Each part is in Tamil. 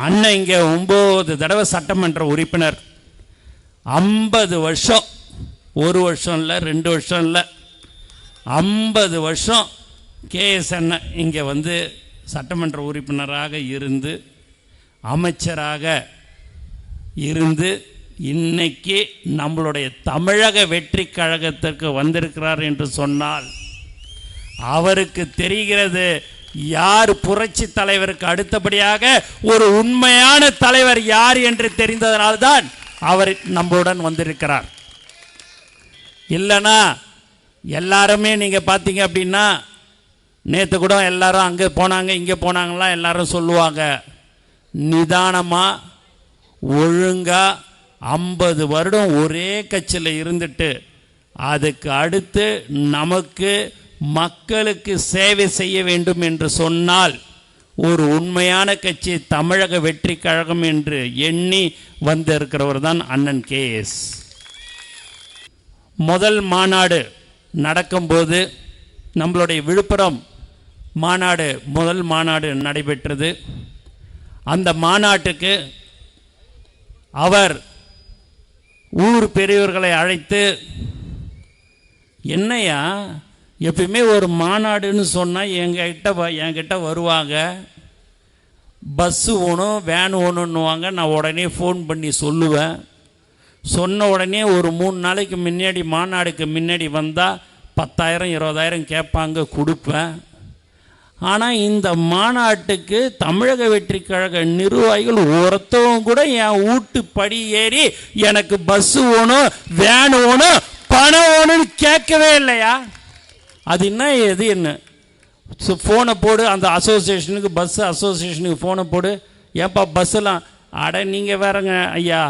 அண்ணன் இங்கே 9 தடவை சட்டமன்ற உறுப்பினர், 50 வருஷம், 1 வருஷம் இல்லை 2 வருஷம் இல்லை 50 வருஷம் KS அண்ணன் இங்கே வந்து சட்டமன்ற உறுப்பினராக இருந்து அமைச்சராக இருந்து இன்னைக்கு நம்மளுடைய தமிழக வெற்றி கழகத்திற்கு வந்திருக்கிறார் என்று சொன்னால் அவருக்கு தெரிகிறது யார் புரட்சி தலைவருக்கு அடுத்தபடியாக ஒரு உண்மையான தலைவர் யார் என்று தெரிந்ததனால்தான் அவர் நம்மளுடன் வந்திருக்கிறார். இல்லைனா எல்லாருமே நீங்கள் பார்த்தீங்க அப்படின்னா நேற்று கூட எல்லாரும் அங்கே போனாங்க இங்கே போனாங்களாம் எல்லாரும் சொல்லுவாங்க. நிதானமாக ஒழுங்காக 50 வருடம் ஒரே கட்சியில் இருந்துட்டு அதுக்கு அடுத்து நமக்கு மக்களுக்கு சேவை செய்ய வேண்டும் என்று சொன்னால் ஒரு உண்மையான கட்சி தமிழக வெற்றி கழகம் என்று எண்ணி வந்திருக்கிறவர் தான் அண்ணன் KS. முதல் மாநாடு நடக்கும்போது நம்மளுடைய விழுப்புரம் மாநாடு முதல் மாநாடு நடைபெற்றது. அந்த மாநாட்டுக்கு அவர் ஊர் பெரியவர்களை அழைத்து, என்னையா எப்பயுமே ஒரு மாநாடுன்னு சொன்னால் என்கிட்ட வருவாங்க, பஸ்ஸு வேணும் வேன் வேணுன்னுவாங்க, நான் உடனே ஃபோன் பண்ணி சொல்லுவேன், சொன்ன உடனே ஒரு 3 நாளைக்கு முன்னாடி மாநாடுக்கு முன்னாடி வந்தால் 10,000 20,000 கேட்பாங்க, கொடுப்பேன். ஆனால் இந்த மாநாட்டுக்கு தமிழக வெற்றி கழக நிர்வாகிகள் ஒருத்தவங்க கூட என் வீட்டு படி ஏறி எனக்கு பஸ்ஸு வேணும் வேன் வேணும் பணம் வேணும்னு கேட்கவே இல்லையா? அது என்ன எது என்ன? ஃபோனை போடு, அந்த அசோசியேஷனுக்கு பஸ் அசோசியேஷனுக்கு ஃபோனை போடு, ஏன்பா பஸ்ஸெல்லாம் அட நீங்கள் வேறங்க ஐயா,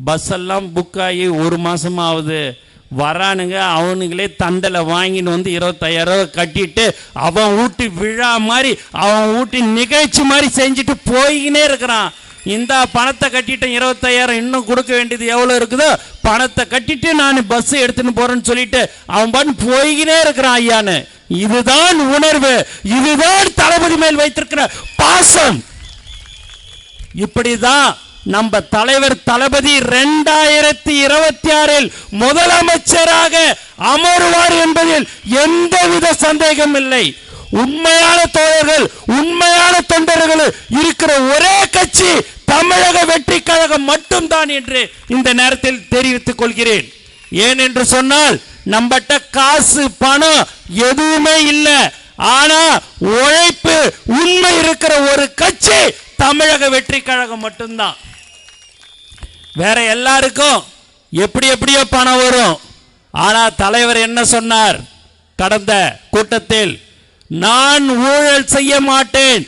பஸ்ஸெல்லாம் புக் ஆகி 1 மாதமாக ஆகுது, வரானுங்க அவனுங்களே தண்டலை வாங்கின்னு வந்து 25,000 கட்டிட்டு அவன் வீட்டு விழா மாதிரி அவன் வீட்டு நிகழ்ச்சி மாதிரி செஞ்சுட்டு போய்கினே இருக்கிறான். இந்த பணத்தை கட்டிட்டேன் 25,000 இன்னும் கொடுக்க வேண்டியது எவ்வளோ இருக்குதோ பணத்தை கட்டிட்டு நான் பஸ் எடுத்துன்னு போறேன்னு சொல்லிட்டு அவன் பண்ணி போய்கினே இருக்கிறான் ஐயான்னு. இதுதான் உணர்வு, இதுதான் தளபதி மேல் வைத்திருக்கிற பாசம். இப்படிதான் நம்ம தலைவர் தளபதி 2026 முதலமைச்சராக அமருவார் என்பதில் எந்தவித சந்தேகம் இல்லை. உண்மையான தோழர்கள் உண்மையான தொண்டர்கள் இருக்கிற ஒரே கட்சி தமிழக வெற்றி கழகம் மட்டும்தான் என்று இந்த நேரத்தில் தெரிவித்துக் கொள்கிறேன். ஏன் என்று சொன்னால் நம்மகிட்ட காசு பணம் எதுவுமே இல்லை, ஆனா உழைப்பு உண்மை இருக்கிற ஒரு கட்சி தமிழக வெற்றி கழகம் மட்டும்தான். வேற எல்லாருக்கும் எப்படியோ பணம் வரும். ஆனா தலைவர் என்ன சொன்னார் கடந்த கூட்டத்தில்? நான் ஊழல் செய்ய மாட்டேன்,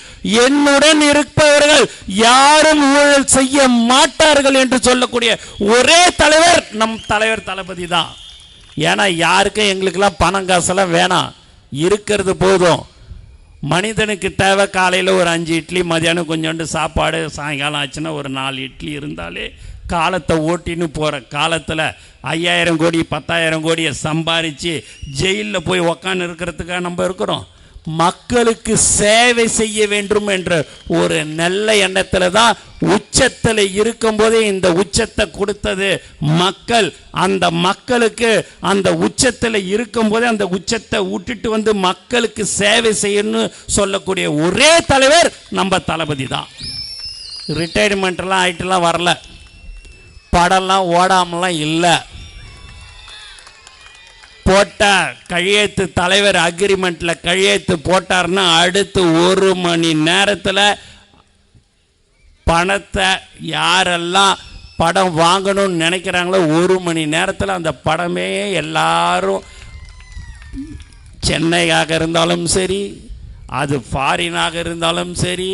என்னுடன் இருப்பவர்கள் யாரும் ஊழல் செய்ய மாட்டார்கள் என்று சொல்லக்கூடிய ஒரே தலைவர் நம் தலைவர் தளபதி தான். ஏன்னா யாருக்கும் எங்களுக்கெல்லாம் பணம் காசெல்லாம் வேணாம், இருக்கிறது போதும். மனிதனுக்கு தேவை காலையில் ஒரு 5 இட்லி, மதியானம் கொஞ்சோண்டு சாப்பாடு, சாயங்காலம் ஆச்சுன்னா ஒரு 4 இட்லி இருந்தாலே காலத்தை ஓட்டின்னு போகிற காலத்தில் 5,000 கோடி 10,000 கோடியை சம்பாரித்து ஜெயிலில் போய் உக்காந்து இருக்கிறதுக்காக நம்ம இருக்கிறோம். மக்களுக்கு சேவை செய்ய வேண்டும் என்ற ஒரு நல்ல எண்ணத்தில் தான் உச்சத்தில் இருக்கும்போதே இந்த உச்சத்தை கொடுத்தது மக்கள். அந்த மக்களுக்கு அந்த உச்சத்தில் இருக்கும்போதே அந்த உச்சத்தை விட்டுட்டு வந்து மக்களுக்கு சேவை செய்யணும்னு சொல்லக்கூடிய ஒரே தலைவர் நம்ம தளபதி தான். ரிட்டையர்மெண்ட்லாம் ஆகிட்டுலாம் வரல, படம்லாம் ஓடாமலாம் இல்லை. போட்ட கையெழுத்து தலைவர் அக்ரிமெண்ட்டில் கையெழுத்து போட்டார்னா அடுத்து 1 மணி நேரத்தில் பணத்தை யாரெல்லாம் படம் வாங்கணும்னு நினைக்கிறாங்களோ 1 மணி நேரத்தில் அந்த படமே எல்லாரும், சென்னையாக இருந்தாலும் சரி, அது ஃபாரினாக இருந்தாலும் சரி,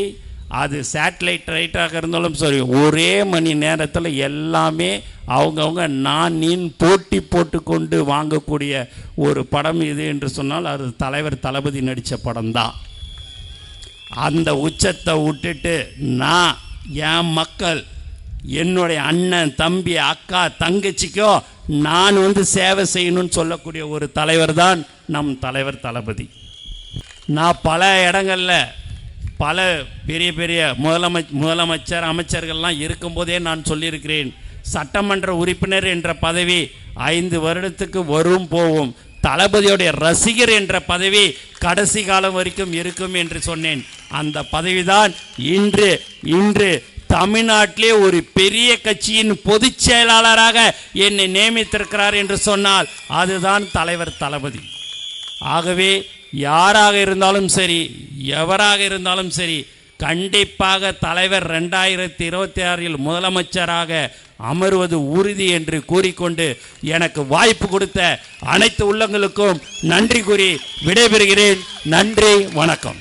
அது சேட்டலைட் ரைட்டாக இருந்தாலும் சரி, ஒரே மணி நேரத்தில் எல்லாமே அவங்கவுங்க நான் நீன் போட்டி போட்டுக்கொண்டு வாங்கக்கூடிய ஒரு படம் இது என்று சொன்னால் அது தலைவர் தளபதி நடித்த படம் தான். அந்த உச்சத்தை விட்டுட்டு நான் என் மக்கள், என்னுடைய அண்ணன் தம்பி அக்கா தங்கச்சிக்கோ நான் வந்து சேவை செய்யணும்னு சொல்லக்கூடிய ஒரு தலைவர் தான் நம் தலைவர் தளபதி. நான் பல இடங்களில் பல பெரிய பெரிய முதலமைச்சர் அமைச்சர்கள்லாம் இருக்கும்போதே நான் சொல்லியிருக்கிறேன், சட்டமன்ற உறுப்பினர் என்ற பதவி 5 வருடத்துக்கு வரும் போகும், தளபதியுடைய ரசிகர் என்ற பதவி கடைசி காலம் வரைக்கும் இருக்கும் என்று சொன்னேன். அந்த பதவிதான் இன்று தமிழ்நாட்டிலே ஒரு பெரிய கட்சியின் பொதுச் செயலாளராக என்னை நியமித்திருக்கிறார் என்று சொன்னால் அதுதான் தலைவர் தளபதி. ஆகவே யாராக இருந்தாலும் சரி, எவராக இருந்தாலும் சரி, கண்டிப்பாக தலைவர் 2026 முதலமைச்சராக அமர்வது உறுதி என்று கூறிக்கொண்டு எனக்கு வாய்ப்பு கொடுத்த அனைத்து உள்ளங்களுக்கும் நன்றி கூறி விடைபெறுகிறேன். நன்றி, வணக்கம்.